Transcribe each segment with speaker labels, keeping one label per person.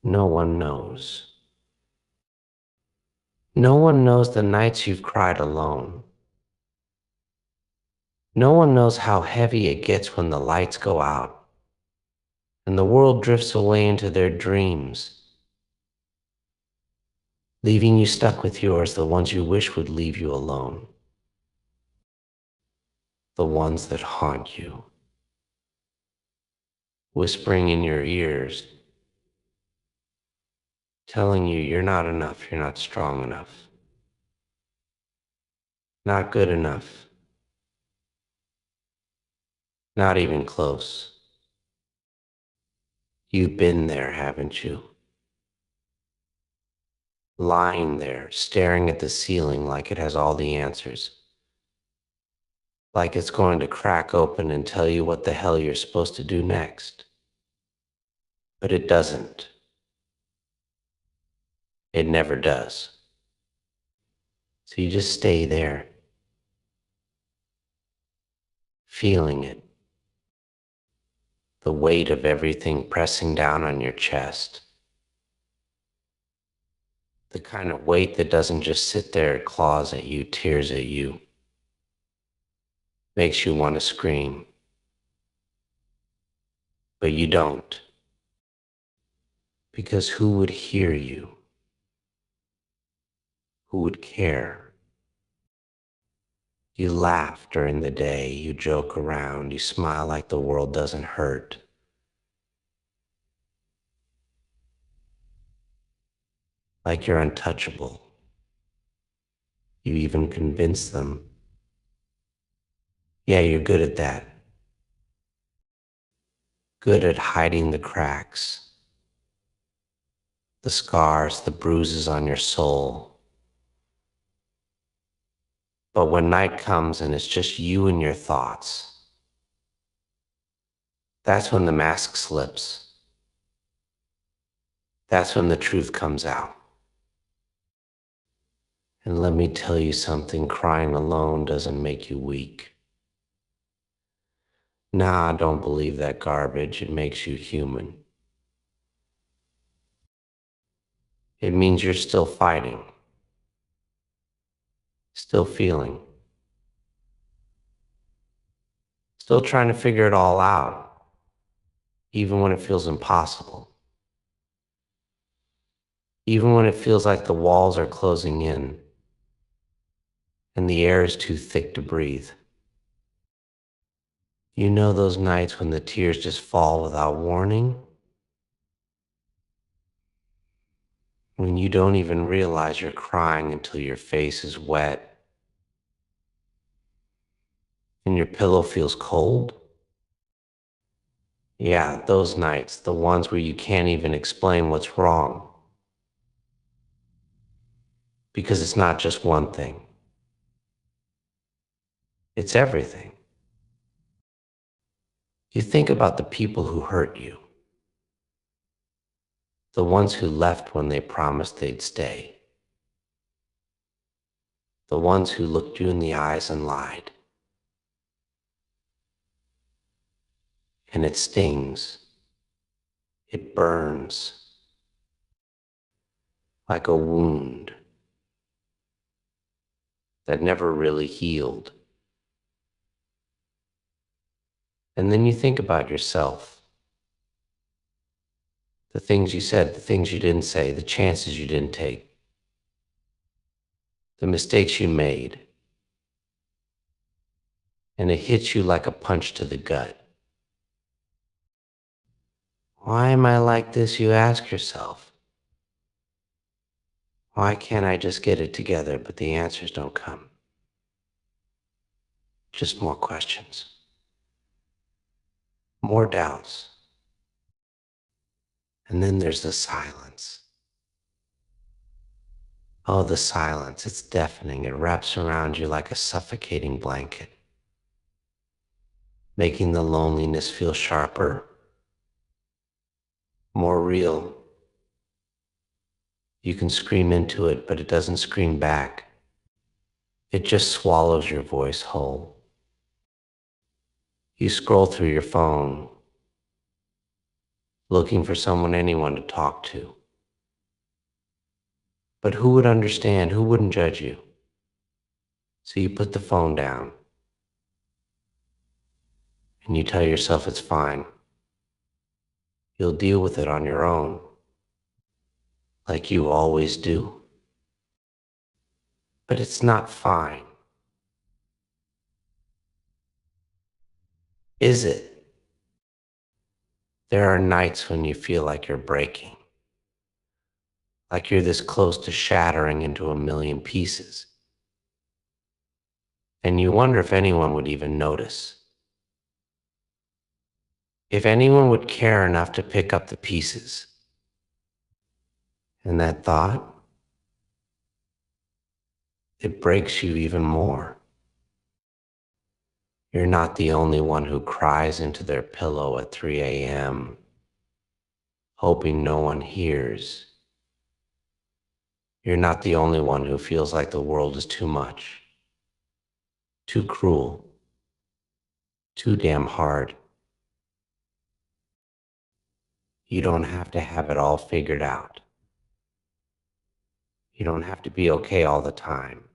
Speaker 1: No one knows. No one knows the nights you've cried alone. No one knows how heavy it gets when the lights go out and the world drifts away into their dreams, leaving you stuck with yours, the ones you wish would leave you alone, the ones that haunt you, whispering in your ears, telling you you're not enough, you're not strong enough, not good enough, not even close. You've been there, haven't you? Lying there, staring at the ceiling like it has all the answers, like it's going to crack open and tell you what the hell you're supposed to do next. But it doesn't. It never does. So you just stay there, feeling it, the weight of everything pressing down on your chest. The kind of weight that doesn't just sit there, it claws at you, tears at you, makes you want to scream. But you don't, because who would hear you? Who would care? You laugh during the day, you joke around, you smile like the world doesn't hurt. Like you're untouchable. You even convince them, yeah, you're good at that. Good at hiding the cracks, the scars, the bruises on your soul. But when night comes and it's just you and your thoughts, that's when the mask slips. That's when the truth comes out. And let me tell you something, crying alone doesn't make you weak. Nah, don't believe that garbage. It makes you human. It means you're still fighting, still feeling, still trying to figure it all out, even when it feels impossible. Even when it feels like the walls are closing in and the air is too thick to breathe. You know those nights when the tears just fall without warning? When you don't even realize you're crying until your face is wet and your pillow feels cold? Yeah, those nights, the ones where you can't even explain what's wrong. Because it's not just one thing. It's everything. You think about the people who hurt you, the ones who left when they promised they'd stay, the ones who looked you in the eyes and lied. And it stings. It burns like a wound that never really healed. And then you think about yourself, the things you said, the things you didn't say, the chances you didn't take, the mistakes you made. And it hits you like a punch to the gut. Why am I like this, you ask yourself? Why can't I just get it together, but the answers don't come? Just more questions, more doubts. And then there's the silence. Oh, the silence, it's deafening. It wraps around you like a suffocating blanket, making the loneliness feel sharper, more real. You can scream into it, but it doesn't scream back. It just swallows your voice whole. You scroll through your phone, looking for anyone to talk to. But who would understand? Who wouldn't judge you? So you put the phone down and you tell yourself it's fine. You'll deal with it on your own, like you always do. But it's not fine, is it? There are nights when you feel like you're breaking, like you're this close to shattering into a million pieces. And you wonder if anyone would even notice. If anyone would care enough to pick up the pieces. And that thought, it breaks you even more. You're not the only one who cries into their pillow at 3 a.m., hoping no one hears. You're not the only one who feels like the world is too much, too cruel, too damn hard. You don't have to have it all figured out. You don't have to be okay all the time.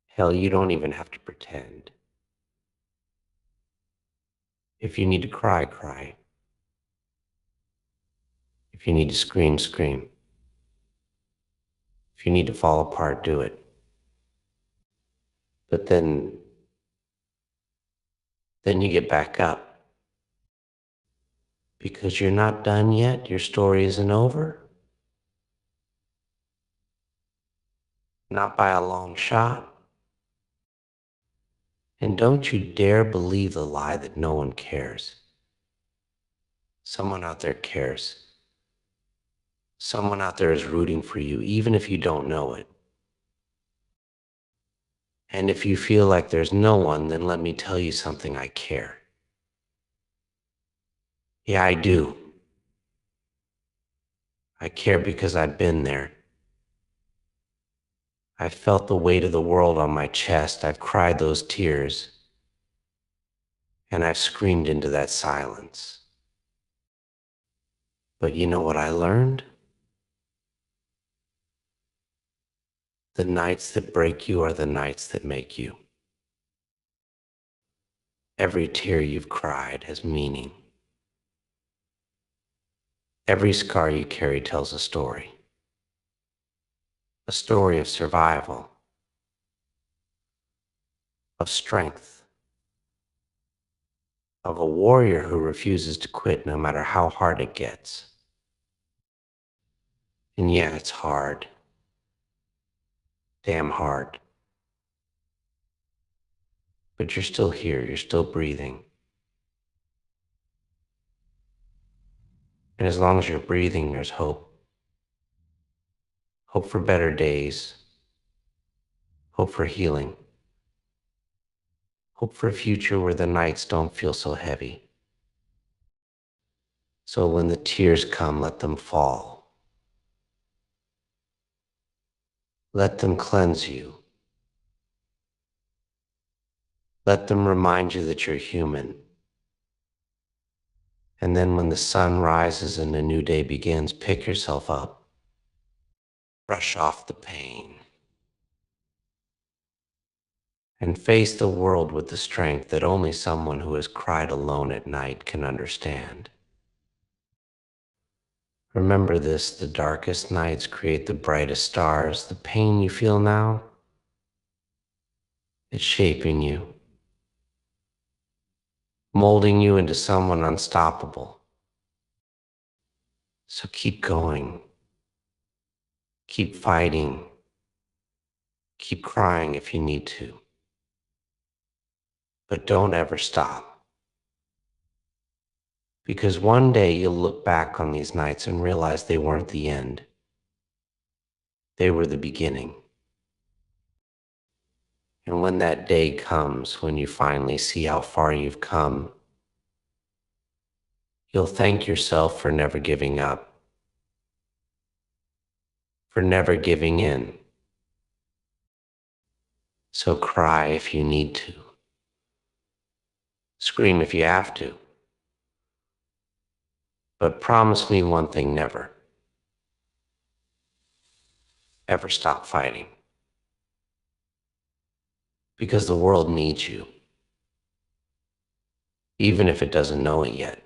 Speaker 1: Hell, you don't even have to pretend. If you need to cry, cry. If you need to scream, scream. If you need to fall apart, do it. But then you get back up. Because you're not done yet, your story isn't over. Not by a long shot. And don't you dare believe the lie that no one cares. Someone out there cares. Someone out there is rooting for you, even if you don't know it. And if you feel like there's no one, then let me tell you something, I care. Yeah, I do. I care because I've been there. I've felt the weight of the world on my chest. I've cried those tears. And I've screamed into that silence. But you know what I learned? The nights that break you are the nights that make you. Every tear you've cried has meaning. Every scar you carry tells a story of survival, of strength, of a warrior who refuses to quit no matter how hard it gets. And yeah, it's hard, damn hard. But you're still here, you're still breathing. And as long as you're breathing, there's hope. Hope for better days. Hope for healing. Hope for a future where the nights don't feel so heavy. So when the tears come, let them fall. Let them cleanse you. Let them remind you that you're human. And then when the sun rises and a new day begins, pick yourself up. Brush off the pain. And face the world with the strength that only someone who has cried alone at night can understand. Remember this, the darkest nights create the brightest stars. The pain you feel now, it's shaping you, molding you into someone unstoppable. So keep going, keep fighting, keep crying if you need to. But don't ever stop. Because one day you'll look back on these nights and realize they weren't the end. They were the beginning. And when that day comes, when you finally see how far you've come, you'll thank yourself for never giving up, for never giving in. So cry if you need to. Scream if you have to. But promise me one thing: never, ever stop fighting. Because the world needs you, even if it doesn't know it yet.